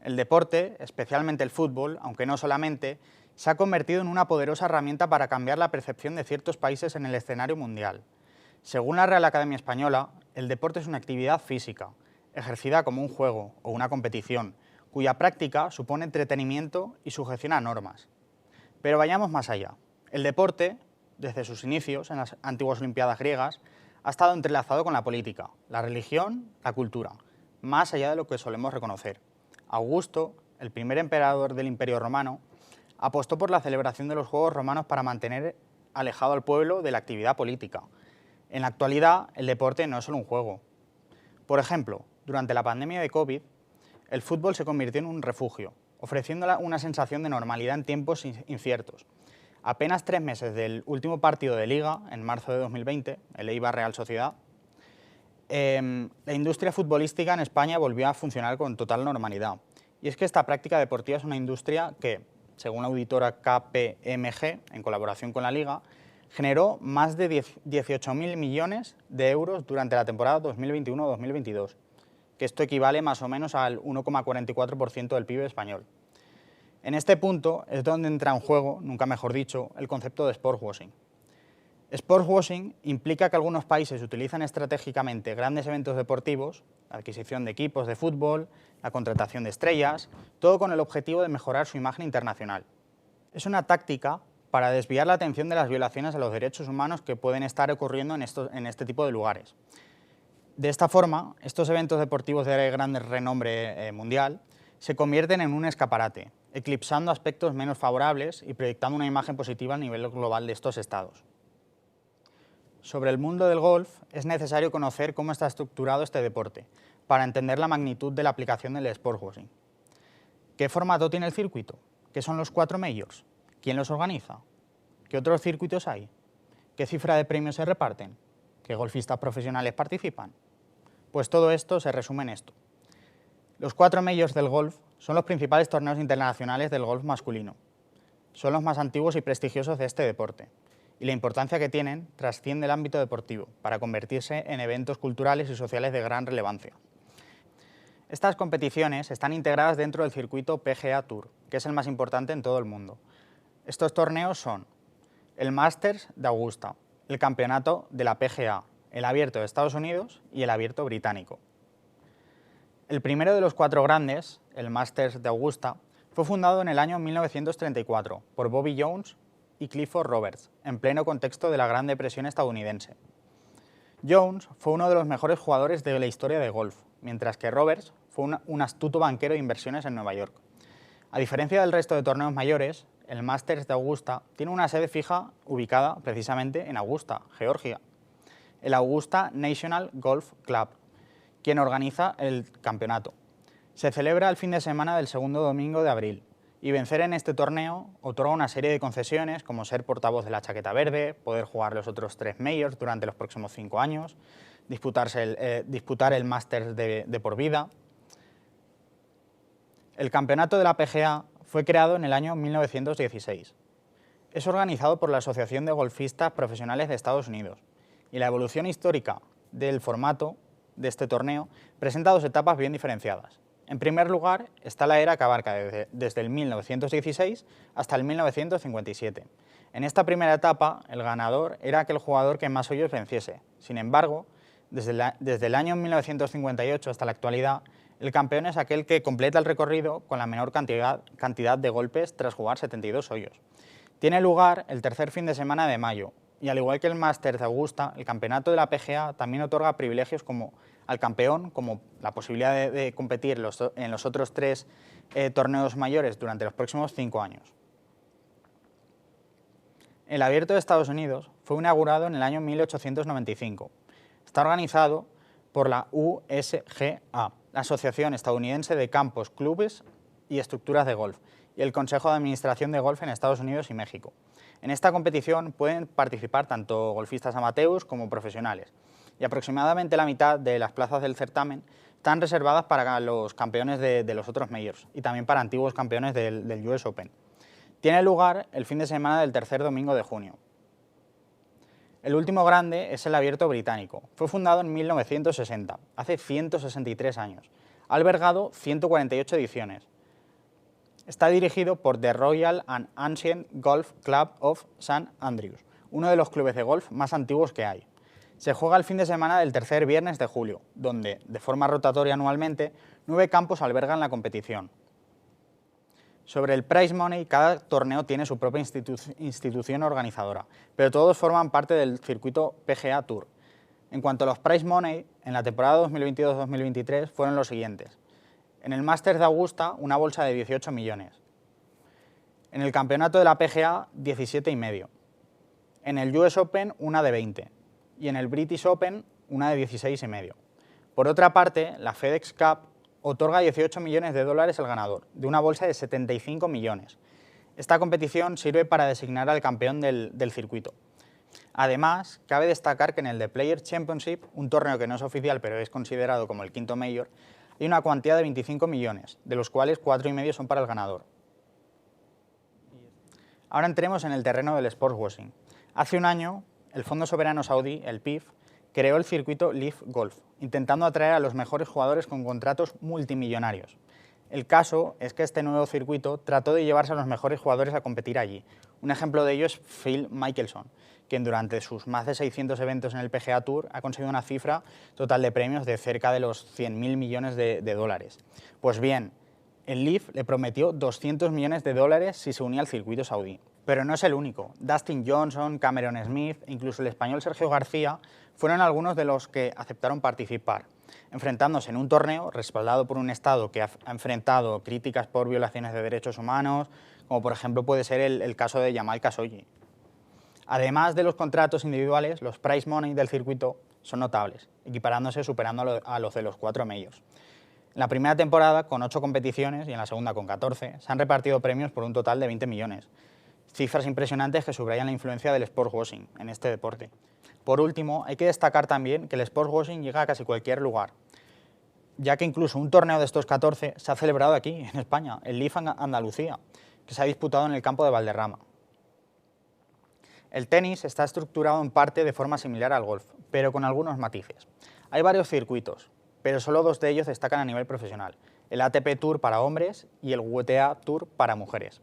El deporte, especialmente el fútbol, aunque no solamente, se ha convertido en una poderosa herramienta para cambiar la percepción de ciertos países en el escenario mundial. Según la Real Academia Española, el deporte es una actividad física, ejercida como un juego o una competición, cuya práctica supone entretenimiento y sujeción a normas. Pero vayamos más allá. El deporte, desde sus inicios en las antiguas Olimpiadas griegas, ha estado entrelazado con la política, la religión, la cultura, más allá de lo que solemos reconocer. Augusto, el primer emperador del Imperio Romano, apostó por la celebración de los Juegos Romanos para mantener alejado al pueblo de la actividad política. En la actualidad, el deporte no es solo un juego. Por ejemplo, durante la pandemia de COVID, el fútbol se convirtió en un refugio, ofreciendo una sensación de normalidad en tiempos inciertos. Apenas 3 meses del último partido de Liga, en marzo de 2020, el Eibar Real Sociedad, la industria futbolística en España volvió a funcionar con total normalidad. Y es que esta práctica deportiva es una industria que, según la auditora KPMG, en colaboración con la Liga, generó más de 18.000 millones de euros durante la temporada 2021-2022, que esto equivale más o menos al 1,44% del PIB español. En este punto es donde entra en juego, nunca mejor dicho, el concepto de sportswashing. Sportswashing implica que algunos países utilizan estratégicamente grandes eventos deportivos, la adquisición de equipos de fútbol, la contratación de estrellas, todo con el objetivo de mejorar su imagen internacional. Es una táctica para desviar la atención de las violaciones a los derechos humanos que pueden estar ocurriendo en este tipo de lugares. De esta forma, estos eventos deportivos de gran renombre mundial se convierten en un escaparate, eclipsando aspectos menos favorables y proyectando una imagen positiva a nivel global de estos estados. Sobre el mundo del golf, es necesario conocer cómo está estructurado este deporte, para entender la magnitud de la aplicación del sportswashing. ¿Qué formato tiene el circuito? ¿Qué son los 4 majors? ¿Quién los organiza? ¿Qué otros circuitos hay? ¿Qué cifra de premios se reparten? ¿Qué golfistas profesionales participan? Pues todo esto se resume en esto. Los 4 majors del golf son los principales torneos internacionales del golf masculino. Son los más antiguos y prestigiosos de este deporte, y la importancia que tienen trasciende el ámbito deportivo para convertirse en eventos culturales y sociales de gran relevancia. Estas competiciones están integradas dentro del circuito PGA Tour, que es el más importante en todo el mundo. Estos torneos son el Masters de Augusta, el campeonato de la PGA, el Abierto de Estados Unidos y el Abierto británico. El primero de los 4 grandes, el Masters de Augusta, fue fundado en el año 1934 por Bobby Jones y Clifford Roberts, en pleno contexto de la Gran Depresión estadounidense. Jones fue uno de los mejores jugadores de la historia de golf, mientras que Roberts fue un astuto banquero de inversiones en Nueva York. A diferencia del resto de torneos mayores, el Masters de Augusta tiene una sede fija ubicada precisamente en Augusta, Georgia, el Augusta National Golf Club, quien organiza el campeonato. Se celebra el fin de semana del segundo domingo de abril, y vencer en este torneo otorga una serie de concesiones como ser portavoz de la chaqueta verde, poder jugar los otros 3 majors durante los próximos 5 años, disputar el Masters de por vida. El campeonato de la PGA fue creado en el año 1916. Es organizado por la Asociación de Golfistas Profesionales de Estados Unidos, y la evolución histórica del formato de este torneo presenta 2 etapas bien diferenciadas. En primer lugar está la era que abarca desde el 1916 hasta el 1957. En esta primera etapa, el ganador era aquel jugador que más hoyos venciese. Sin embargo, desde el año 1958 hasta la actualidad, el campeón es aquel que completa el recorrido con la menor cantidad de golpes tras jugar 72 hoyos. Tiene lugar el tercer fin de semana de mayo, y al igual que el Masters de Augusta, el campeonato de la PGA también otorga privilegios al campeón, como la posibilidad de competir en los otros 3 torneos mayores durante los próximos 5 años. El Abierto de Estados Unidos fue inaugurado en el año 1895. Está organizado por la USGA, la Asociación Estadounidense de Campos, Clubes y Estructuras de Golf, y el Consejo de Administración de Golf en Estados Unidos y México. En esta competición pueden participar tanto golfistas amateurs como profesionales, y aproximadamente la mitad de las plazas del certamen están reservadas para los campeones de los otros majors y también para antiguos campeones del US Open. Tiene lugar el fin de semana del tercer domingo de junio. El último grande es el Abierto británico. Fue fundado en 1960, hace 163 años. Ha albergado 148 ediciones. Está dirigido por The Royal and Ancient Golf Club of St. Andrews, uno de los clubes de golf más antiguos que hay. Se juega el fin de semana del tercer viernes de julio, donde, de forma rotatoria anualmente, 9 campos albergan la competición. Sobre el prize money, cada torneo tiene su propia institución organizadora, pero todos forman parte del circuito PGA Tour. En cuanto a los prize money, en la temporada 2022-2023 fueron los siguientes. En el Masters de Augusta, una bolsa de 18 millones. En el campeonato de la PGA, 17,5. En el US Open, una de 20. Y en el British Open, una de 16,5. Por otra parte, la FedEx Cup otorga 18 millones de dólares al ganador, de una bolsa de 75 millones. Esta competición sirve para designar al campeón del circuito. Además, cabe destacar que en el The Players Championship, un torneo que no es oficial pero es considerado como el quinto mayor, hay una cuantía de 25 millones, de los cuales 4,5 son para el ganador. Ahora entremos en el terreno del sportswashing. Hace un año, el Fondo Soberano Saudí, el PIF, creó el circuito Live Golf, intentando atraer a los mejores jugadores con contratos multimillonarios. El caso es que este nuevo circuito trató de llevarse a los mejores jugadores a competir allí. Un ejemplo de ello es Phil Mickelson, quien durante sus más de 600 eventos en el PGA Tour ha conseguido una cifra total de premios de cerca de los 100.000 millones de dólares. Pues bien, el Live le prometió 200 millones de dólares si se unía al circuito saudí. Pero no es el único. Dustin Johnson, Cameron Smith e incluso el español Sergio García fueron algunos de los que aceptaron participar, enfrentándose en un torneo respaldado por un Estado que ha enfrentado críticas por violaciones de derechos humanos, como por ejemplo puede ser el caso de Jamal Khashoggi. Además de los contratos individuales, los prize money del circuito son notables, equiparándose superando a los de los 4 majors. En la primera temporada, con 8 competiciones, y en la segunda con 14, se han repartido premios por un total de 20 millones. Cifras impresionantes que subrayan la influencia del sportswashing en este deporte. Por último, hay que destacar también que el sportswashing llega a casi cualquier lugar, ya que incluso un torneo de estos 14 se ha celebrado aquí, en España, el Live Andalucía, que se ha disputado en el campo de Valderrama. El tenis está estructurado en parte de forma similar al golf, pero con algunos matices. Hay varios circuitos, pero solo 2 de ellos destacan a nivel profesional, el ATP Tour para hombres y el WTA Tour para mujeres.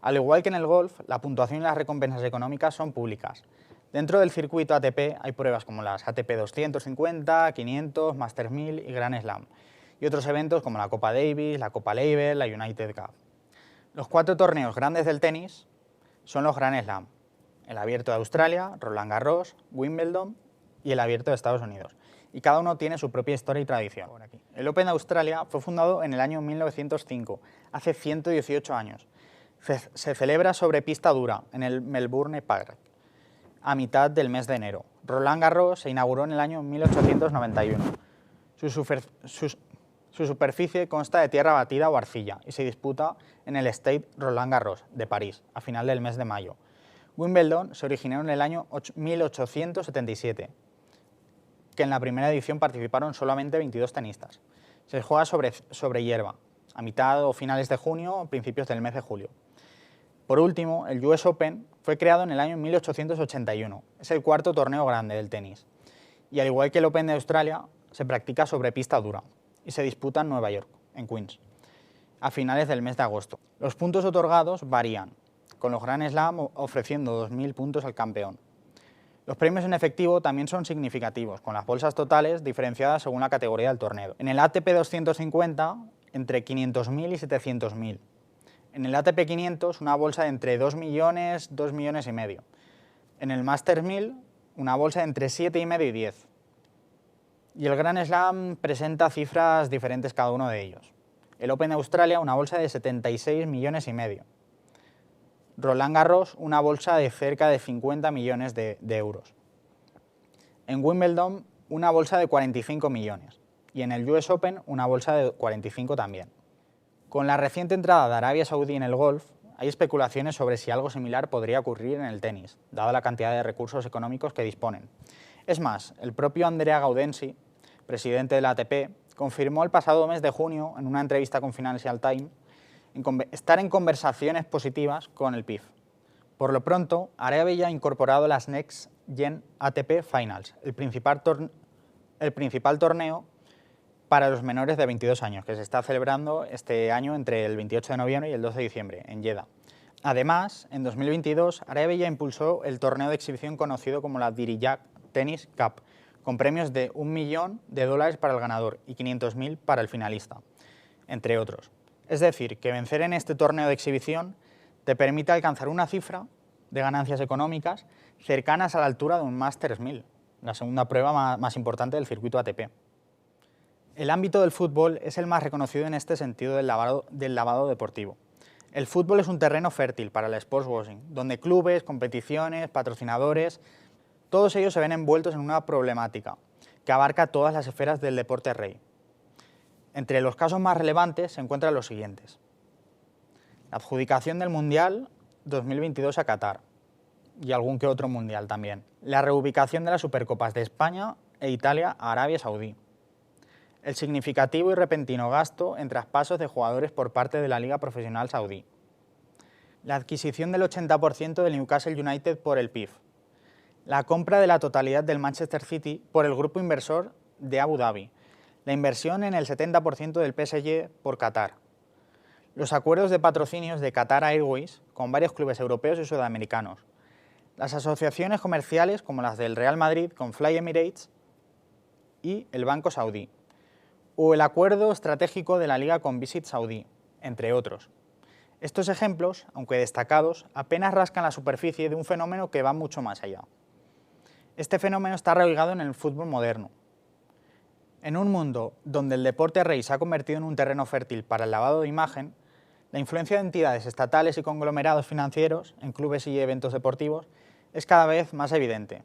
Al igual que en el golf, la puntuación y las recompensas económicas son públicas. Dentro del circuito ATP hay pruebas como las ATP 250, 500, Masters 1000 y Grand Slam, y otros eventos como la Copa Davis, la Copa Laver, la United Cup. Los 4 torneos grandes del tenis son los Grand Slam, el Abierto de Australia, Roland Garros, Wimbledon y el Abierto de Estados Unidos, y cada uno tiene su propia historia y tradición. El Open de Australia fue fundado en el año 1905, hace 118 años. Se celebra sobre pista dura en el Melbourne Park, a mitad del mes de enero. Roland Garros se inauguró en el año 1891. Su superficie consta de tierra batida o arcilla y se disputa en el Stade Roland Garros de París, a final del mes de mayo. Wimbledon se originó en el año 1877, que en la primera edición participaron solamente 22 tenistas. Se juega sobre hierba, a mitad o finales de junio o principios del mes de julio. Por último, el US Open fue creado en el año 1881. Es el 4.º torneo grande del tenis. Y al igual que el Open de Australia, se practica sobre pista dura y se disputa en Nueva York, en Queens, a finales del mes de agosto. Los puntos otorgados varían, con los Grand Slam ofreciendo 2.000 puntos al campeón. Los premios en efectivo también son significativos, con las bolsas totales diferenciadas según la categoría del torneo. En el ATP 250, entre 500.000 y 700.000. En el ATP 500, una bolsa de entre 2 millones, 2 millones y medio. En el Masters 1000, una bolsa de entre 7,5 y 10. Y el Grand Slam presenta cifras diferentes cada uno de ellos. El Open de Australia, una bolsa de 76 millones y medio. Roland Garros, una bolsa de cerca de 50 millones de euros. En Wimbledon, una bolsa de 45 millones. Y en el US Open, una bolsa de 45 también. Con la reciente entrada de Arabia Saudí en el golf, hay especulaciones sobre si algo similar podría ocurrir en el tenis, dada la cantidad de recursos económicos que disponen. Es más, el propio Andrea Gaudenzi, presidente de la ATP, confirmó el pasado mes de junio, en una entrevista con Financial Times, estar en conversaciones positivas con el PIF. Por lo pronto, Arabia ha incorporado las Next Gen ATP Finals, el principal torneo para los menores de 22 años, que se está celebrando este año entre el 28 de noviembre y el 12 de diciembre, en Jeddah. Además, en 2022, Arabia impulsó el torneo de exhibición conocido como la Diriyah Tennis Cup, con premios de $1 millón para el ganador y 500.000 para el finalista, entre otros. Es decir, que vencer en este torneo de exhibición te permite alcanzar una cifra de ganancias económicas cercanas a la altura de un Masters 1000, la segunda prueba más importante del circuito ATP. El ámbito del fútbol es el más reconocido en este sentido del lavado deportivo. El fútbol es un terreno fértil para el sportswashing, donde clubes, competiciones, patrocinadores, todos ellos se ven envueltos en una problemática que abarca todas las esferas del deporte rey. Entre los casos más relevantes se encuentran los siguientes: la adjudicación del Mundial 2022 a Qatar y algún que otro Mundial también, la reubicación de las Supercopas de España e Italia a Arabia Saudí, el significativo y repentino gasto en traspasos de jugadores por parte de la Liga Profesional Saudí, la adquisición del 80% del Newcastle United por el PIF, la compra de la totalidad del Manchester City por el grupo inversor de Abu Dhabi, la inversión en el 70% del PSG por Qatar, los acuerdos de patrocinios de Qatar Airways con varios clubes europeos y sudamericanos, las asociaciones comerciales como las del Real Madrid con Fly Emirates y el Banco Saudí, o el acuerdo estratégico de la Liga con Visit Saudí, entre otros. Estos ejemplos, aunque destacados, apenas rascan la superficie de un fenómeno que va mucho más allá. Este fenómeno está arraigado en el fútbol moderno. En un mundo donde el deporte rey se ha convertido en un terreno fértil para el lavado de imagen, la influencia de entidades estatales y conglomerados financieros en clubes y eventos deportivos es cada vez más evidente.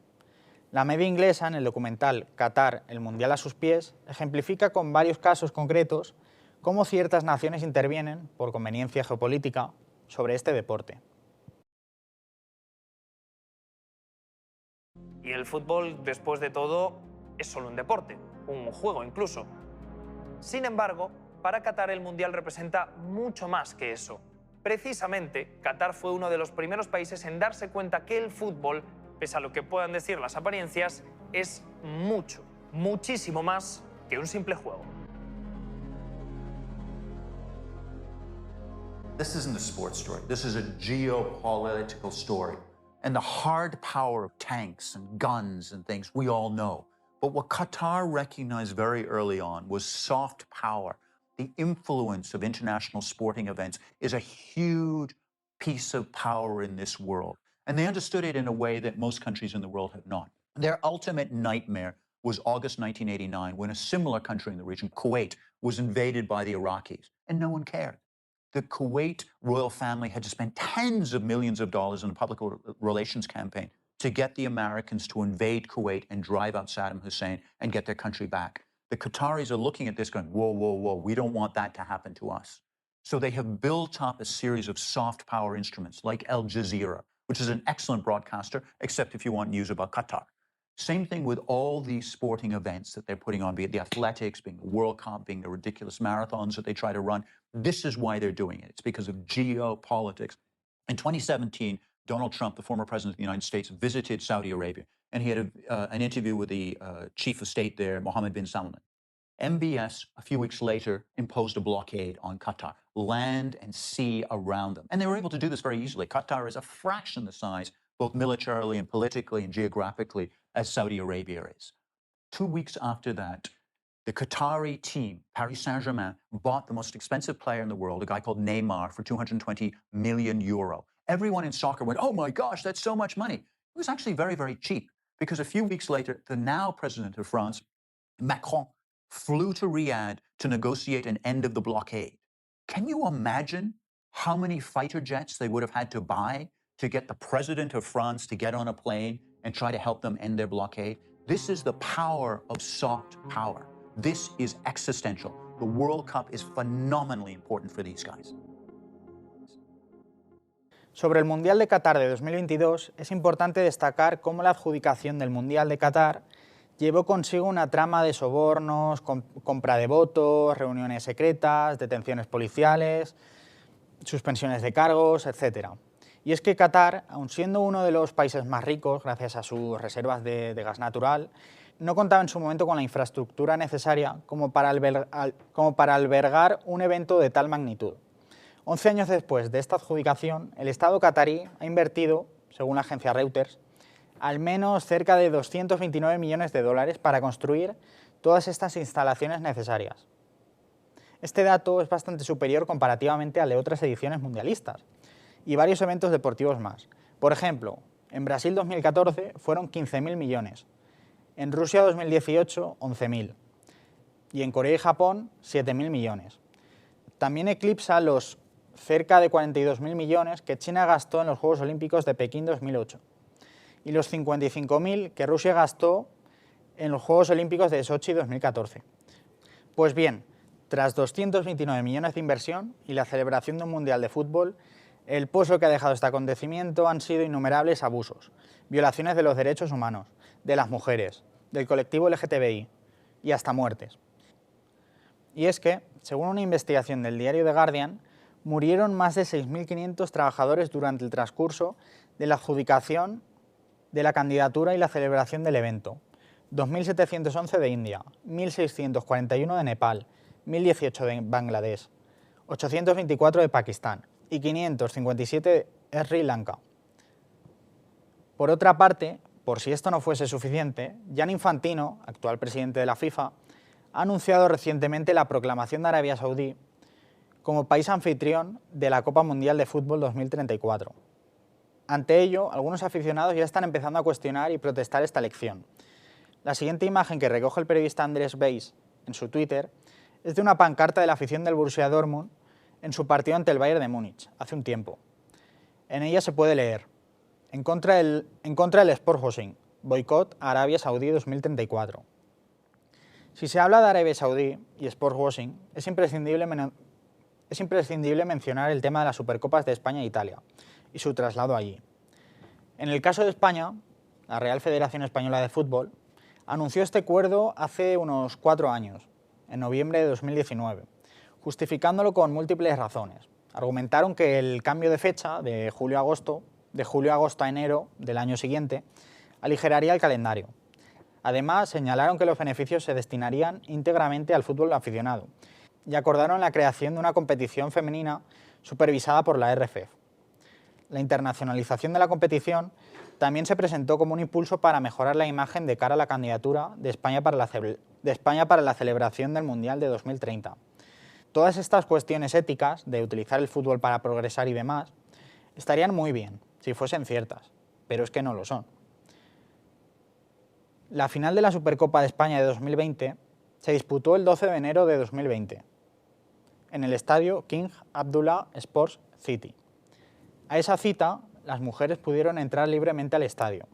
La media inglesa, en el documental Qatar, el Mundial a sus pies, ejemplifica con varios casos concretos cómo ciertas naciones intervienen, por conveniencia geopolítica, sobre este deporte. Y el fútbol, después de todo, es solo un deporte, un juego incluso. Sin embargo, para Qatar el Mundial representa mucho más que eso. Precisamente, Qatar fue uno de los primeros países en darse cuenta que el fútbol, pese a lo que puedan decir las apariencias, es mucho, muchísimo más que un simple juego. This isn't a sports story. This is a geopolitical story. And the hard power of tanks and guns and things we all know. But what Qatar recognized very early on was soft power. The influence of international sporting events is a huge piece of power in this world. And they understood it in a way that most countries in the world have not. Their ultimate nightmare was August 1989, when a similar country in the region, Kuwait, was invaded by the Iraqis, and no one cared. The Kuwait royal family had to spend tens of millions of dollars in a public relations campaign to get the Americans to invade Kuwait and drive out Saddam Hussein and get their country back. The Qataris are looking at this going, whoa, whoa, whoa, we don't want that to happen to us. So they have built up a series of soft power instruments like Al Jazeera, which is an excellent broadcaster, except if you want news about Qatar. Same thing with all these sporting events that they're putting on, be it the athletics, being the World Cup, being the ridiculous marathons that they try to run. This is why they're doing it. It's because of geopolitics. In 2017, Donald Trump, the former president of the United States, visited Saudi Arabia, and he had an interview with the chief of state there, Mohammed bin Salman. MBS, a few weeks later, imposed a blockade on Qatar, land and sea around them. And they were able to do this very easily. Qatar is a fraction the size, both militarily and politically and geographically, as Saudi Arabia is. 2 weeks after that, the Qatari team, Paris Saint-Germain, bought the most expensive player in the world, a guy called Neymar, for 220 million euro. Everyone in soccer went, oh my gosh, that's so much money. It was actually very, very cheap, because a few weeks later, the now president of France, Macron, flew to Riyadh to negotiate an end of the blockade. Can you imagine how many fighter jets they would have had to buy to get the president of France to get on a plane and try to help them end their blockade? This is the power of soft power. This is existential. The World Cup is phenomenally important for these guys. Sobre el Mundial de Qatar de 2022, es importante destacar cómo la adjudicación del Mundial de Qatar llevó consigo una trama de sobornos, compra de votos, reuniones secretas, detenciones policiales, suspensiones de cargos, etc. Y es que Qatar, aun siendo uno de los países más ricos, gracias a sus reservas de gas natural, no contaba en su momento con la infraestructura necesaria como para albergar un evento de tal magnitud. 11 años después de esta adjudicación, el Estado catarí ha invertido, según la agencia Reuters, al menos cerca de 229 millones de dólares para construir todas estas instalaciones necesarias. Este dato es bastante superior comparativamente al de otras ediciones mundialistas y varios eventos deportivos más. Por ejemplo, en Brasil 2014 fueron 15.000 millones, en Rusia 2018 11.000 y en Corea y Japón 7.000 millones. También eclipsa los cerca de 42.000 millones que China gastó en los Juegos Olímpicos de Pekín 2008 y los 55.000 que Rusia gastó en los Juegos Olímpicos de Sochi 2014. Pues bien, tras 229 millones de inversión y la celebración de un Mundial de Fútbol, el pozo que ha dejado este acontecimiento han sido innumerables abusos, violaciones de los derechos humanos, de las mujeres, del colectivo LGTBI y hasta muertes. Y es que, según una investigación del diario The Guardian, murieron más de 6.500 trabajadores durante el transcurso de la adjudicación de la candidatura y la celebración del evento. 2.711 de India, 1.641 de Nepal, 1.018 de Bangladesh, 824 de Pakistán y 557 de Sri Lanka. Por otra parte, por si esto no fuese suficiente, Gianni Infantino, actual presidente de la FIFA, ha anunciado recientemente la proclamación de Arabia Saudí como país anfitrión de la Copa Mundial de Fútbol 2034. Ante ello, algunos aficionados ya están empezando a cuestionar y protestar esta elección. La siguiente imagen que recoge el periodista Andrés Beis en su Twitter es de una pancarta de la afición del Borussia Dortmund en su partido ante el Bayern de Múnich, hace un tiempo. En ella se puede leer: en contra del Sportwashing, boicot a Arabia Saudí 2034. Si se habla de Arabia Saudí y Sportwashing, es imprescindible mencionar el tema de las Supercopas de España e Italia y su traslado allí. En el caso de España, la Real Federación Española de Fútbol anunció este acuerdo hace unos 4 años, en noviembre de 2019, justificándolo con múltiples razones. Argumentaron que el cambio de fecha de julio a agosto a enero del año siguiente aligeraría el calendario. Además, señalaron que los beneficios se destinarían íntegramente al fútbol aficionado y acordaron la creación de una competición femenina supervisada por la RFEF. La internacionalización de la competición también se presentó como un impulso para mejorar la imagen de cara a la candidatura de España para la celebración del Mundial de 2030. Todas estas cuestiones éticas de utilizar el fútbol para progresar y demás estarían muy bien si fuesen ciertas, pero es que no lo son. La final de la Supercopa de España de 2020 se disputó el 12 de enero de 2020 en el estadio King Abdullah Sports City. A esa cita, las mujeres pudieron entrar libremente al estadio.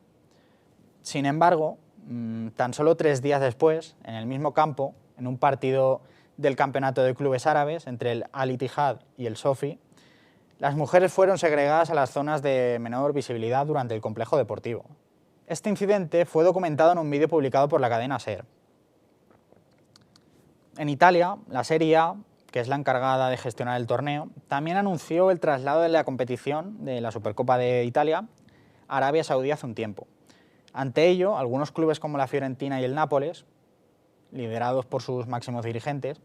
Sin embargo, tan solo 3 días después, en el mismo campo, en un partido del Campeonato de Clubes Árabes entre el Al-Ittihad y el Sofi, las mujeres fueron segregadas a las zonas de menor visibilidad durante el complejo deportivo. Este incidente fue documentado en un vídeo publicado por la cadena SER. En Italia, la Serie A, que es la encargada de gestionar el torneo, también anunció el traslado de la competición de la Supercopa de Italia a Arabia Saudí hace un tiempo. Ante ello, algunos clubes como la Fiorentina y el Nápoles, liderados por sus máximos dirigentes,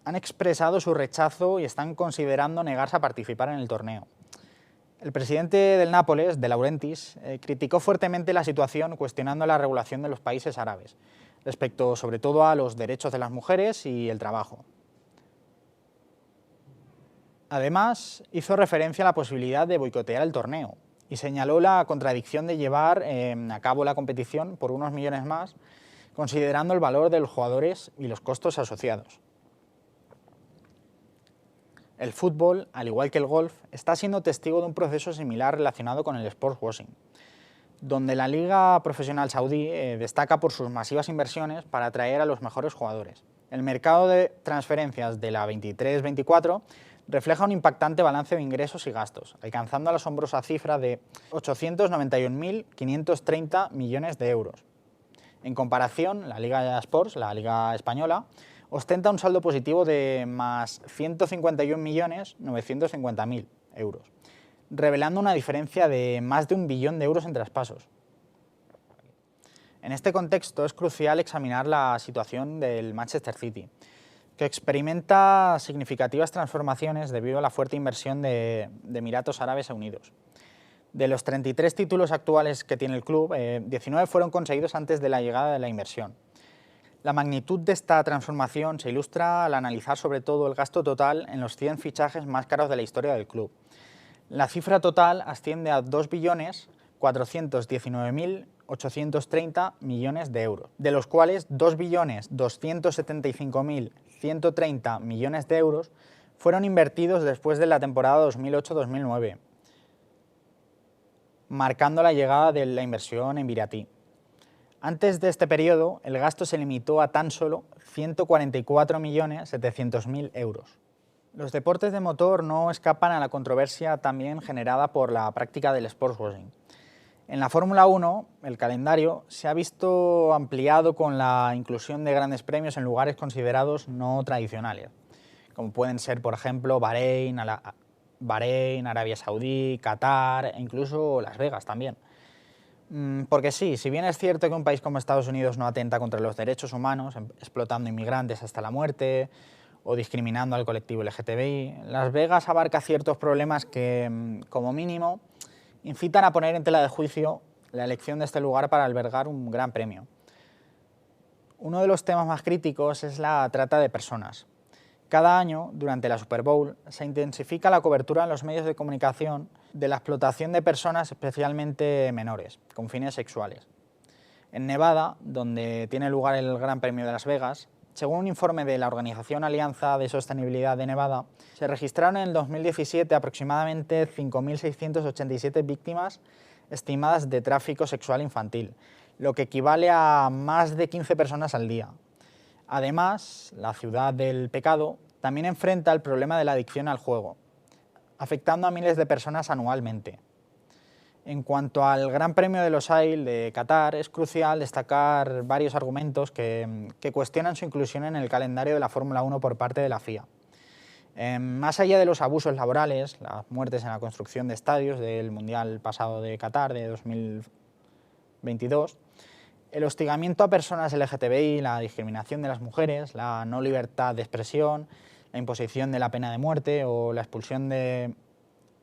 han expresado su rechazo y están considerando negarse a participar en el torneo. El presidente del Nápoles, De Laurentiis, criticó fuertemente la situación, cuestionando la regulación de los países árabes, respecto sobre todo a los derechos de las mujeres y el trabajo. Además, hizo referencia a la posibilidad de boicotear el torneo y señaló la contradicción de llevar a cabo la competición por unos millones más, considerando el valor de los jugadores y los costos asociados. El fútbol, al igual que el golf, está siendo testigo de un proceso similar relacionado con el sportswashing, donde la Liga Profesional Saudí destaca por sus masivas inversiones para atraer a los mejores jugadores. El mercado de transferencias de la 23-24 refleja un impactante balance de ingresos y gastos, alcanzando la asombrosa cifra de 891.530 millones de euros. En comparación, la Liga Sports, la Liga Española, ostenta un saldo positivo de más 151.950.000 euros, revelando una diferencia de más de 1 billón de euros en traspasos. En este contexto es crucial examinar la situación del Manchester City, que experimenta significativas transformaciones debido a la fuerte inversión de Emiratos Árabes Unidos. De los 33 títulos actuales que tiene el club, 19 fueron conseguidos antes de la llegada de la inversión. La magnitud de esta transformación se ilustra al analizar sobre todo el gasto total en los 100 fichajes más caros de la historia del club. La cifra total asciende a 2.419.830 millones de euros, de los cuales 2.275.130 millones de euros fueron invertidos después de la temporada 2008-2009, marcando la llegada de la inversión en Emiraty. Antes de este periodo, el gasto se limitó a tan solo 144.700.000 euros. Los deportes de motor no escapan a la controversia también generada por la práctica del sportswashing. En la Fórmula 1, el calendario se ha visto ampliado con la inclusión de grandes premios en lugares considerados no tradicionales, como pueden ser, por ejemplo, Bahrein, Arabia Saudí, Qatar e incluso Las Vegas también. Porque sí, si bien es cierto que un país como Estados Unidos no atenta contra los derechos humanos, explotando inmigrantes hasta la muerte o discriminando al colectivo LGTBI, Las Vegas abarca ciertos problemas que, como mínimo, incitan a poner en tela de juicio la elección de este lugar para albergar un gran premio. Uno de los temas más críticos es la trata de personas. Cada año, durante la Super Bowl, se intensifica la cobertura en los medios de comunicación de la explotación de personas, especialmente menores, con fines sexuales. En Nevada, donde tiene lugar el Gran Premio de Las Vegas, según un informe de la Organización Alianza de Sostenibilidad de Nevada, se registraron en el 2017 aproximadamente 5.687 víctimas estimadas de tráfico sexual infantil, lo que equivale a más de 15 personas al día. Además, la ciudad del pecado también enfrenta el problema de la adicción al juego, afectando a miles de personas anualmente. En cuanto al Gran Premio de Losail de Qatar, es crucial destacar varios argumentos que cuestionan su inclusión en el calendario de la Fórmula 1 por parte de la FIA. Más allá de los abusos laborales, las muertes en la construcción de estadios del Mundial pasado de Qatar de 2022, el hostigamiento a personas LGTBI, la discriminación de las mujeres, la no libertad de expresión, la imposición de la pena de muerte o la expulsión de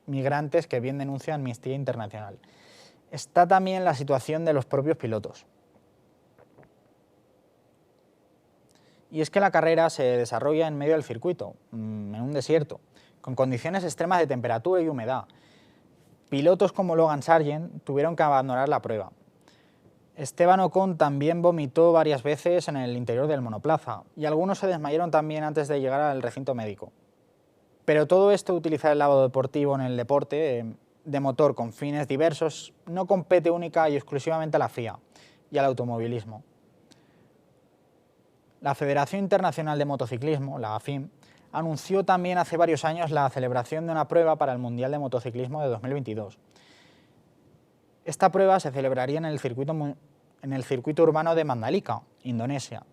migrantes que bien denuncia Amnistía Internacional. Está también la situación de los propios pilotos. Y es que la carrera se desarrolla en medio del circuito, en un desierto, con condiciones extremas de temperatura y humedad. Pilotos como Logan Sargent tuvieron que abandonar la prueba. Esteban Ocon también vomitó varias veces en el interior del monoplaza y algunos se desmayaron también antes de llegar al recinto médico. Pero todo esto, utilizar el lavado deportivo en el deporte de motor con fines diversos, no compete única y exclusivamente a la FIA y al automovilismo. La Federación Internacional de Motociclismo, la FIM, anunció también hace varios años la celebración de una prueba para el Mundial de Motociclismo de 2022. Esta prueba se celebraría en el circuito urbano de Mandalika, Indonesia.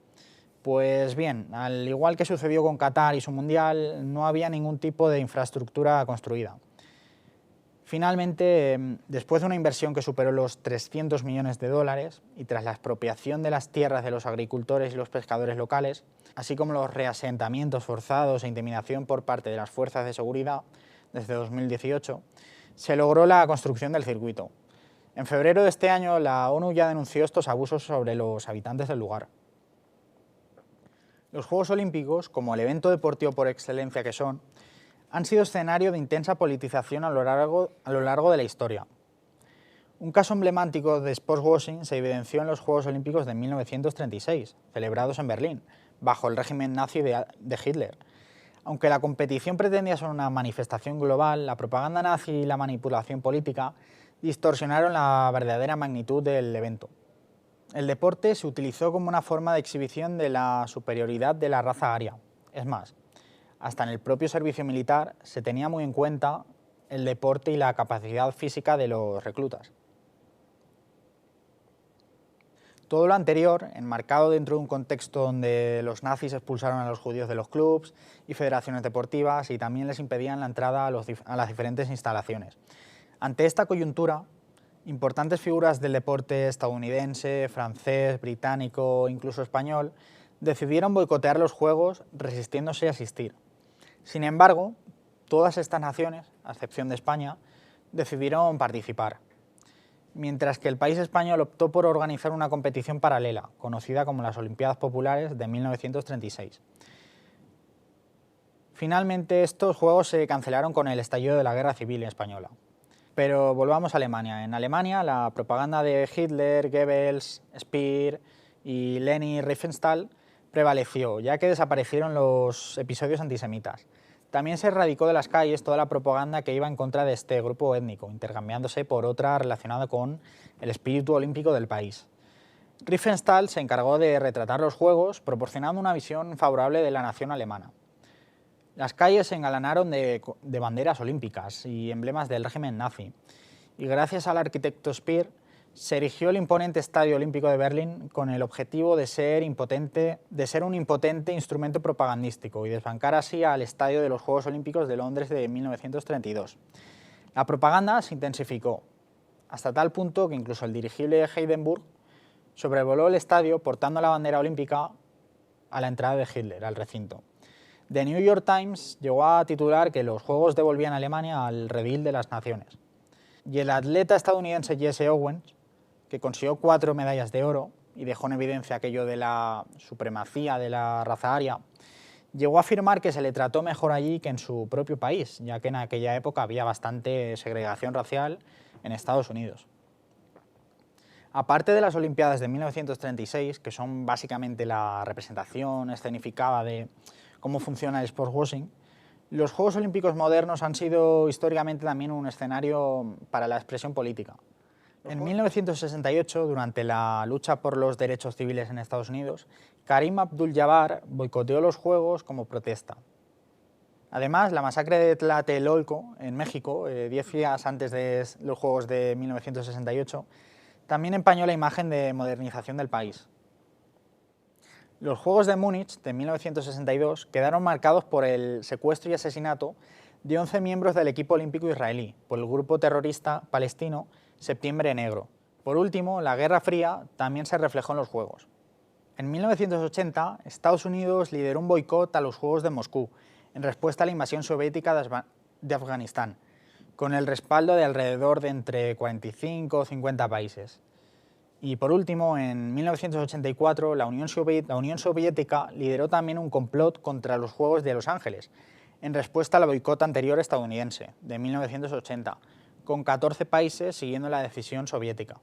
Pues bien, al igual que sucedió con Qatar y su Mundial, no había ningún tipo de infraestructura construida. Finalmente, después de una inversión que superó los 300 millones de dólares y tras la expropiación de las tierras de los agricultores y los pescadores locales, así como los reasentamientos forzados e intimidación por parte de las fuerzas de seguridad desde 2018, se logró la construcción del circuito. En febrero de este año, la ONU ya denunció estos abusos sobre los habitantes del lugar. Los Juegos Olímpicos, como el evento deportivo por excelencia que son, han sido escenario de intensa politización a lo largo de la historia. Un caso emblemático de sportswashing se evidenció en los Juegos Olímpicos de 1936, celebrados en Berlín, bajo el régimen nazi de Hitler. Aunque la competición pretendía ser una manifestación global, la propaganda nazi y la manipulación política distorsionaron la verdadera magnitud del evento. El deporte se utilizó como una forma de exhibición de la superioridad de la raza aria. Es más, hasta en el propio servicio militar se tenía muy en cuenta el deporte y la capacidad física de los reclutas. Todo lo anterior, enmarcado dentro de un contexto donde los nazis expulsaron a los judíos de los clubs y federaciones deportivas y también les impedían la entrada a las diferentes instalaciones. Ante esta coyuntura, Importantes figuras del deporte estadounidense, francés, británico, incluso español, decidieron boicotear los Juegos resistiéndose a asistir. Sin embargo, todas estas naciones, a excepción de España, decidieron participar, mientras que el país español optó por organizar una competición paralela, conocida como las Olimpiadas Populares de 1936. Finalmente, estos Juegos se cancelaron con el estallido de la Guerra Civil Española. Pero volvamos a Alemania. En Alemania, la propaganda de Hitler, Goebbels, Speer y Leni Riefenstahl prevaleció, ya que desaparecieron los episodios antisemitas. También se erradicó de las calles toda la propaganda que iba en contra de este grupo étnico, intercambiándose por otra relacionada con el espíritu olímpico del país. Riefenstahl se encargó de retratar los Juegos, proporcionando una visión favorable de la nación alemana. Las calles se engalanaron de banderas olímpicas y emblemas del régimen nazi, y gracias al arquitecto Speer se erigió el imponente Estadio Olímpico de Berlín con el objetivo de ser un impotente instrumento propagandístico y desbancar así al estadio de los Juegos Olímpicos de Londres de 1932. La propaganda se intensificó, hasta tal punto que incluso el dirigible Hindenburg sobrevoló el estadio portando la bandera olímpica a la entrada de Hitler al recinto. The New York Times llegó a titular que los Juegos devolvían a Alemania al redil de las naciones. Y el atleta estadounidense Jesse Owens, que consiguió 4 medallas de oro y dejó en evidencia aquello de la supremacía de la raza aria, llegó a afirmar que se le trató mejor allí que en su propio país, ya que en aquella época había bastante segregación racial en Estados Unidos. Aparte de las Olimpiadas de 1936, que son básicamente la representación escenificada de cómo funciona el sportswashing, los Juegos Olímpicos modernos han sido históricamente también un escenario para la expresión política. En 1968, durante la lucha por los derechos civiles en Estados Unidos, Karim Abdul-Jabbar boicoteó los Juegos como protesta. Además, la masacre de Tlatelolco, en México, 10 días antes de los Juegos de 1968, también empañó la imagen de modernización del país. Los Juegos de Múnich de 1962 quedaron marcados por el secuestro y asesinato de 11 miembros del equipo olímpico israelí por el grupo terrorista palestino Septiembre Negro. Por último, la Guerra Fría también se reflejó en los Juegos. En 1980, Estados Unidos lideró un boicot a los Juegos de Moscú en respuesta a la invasión soviética de Afganistán, con el respaldo de alrededor de entre 45 o 50 países. Y por último, en 1984, la Unión Soviética lideró también un complot contra los Juegos de Los Ángeles, en respuesta al boicot anterior estadounidense, de 1980, con 14 países siguiendo la decisión soviética.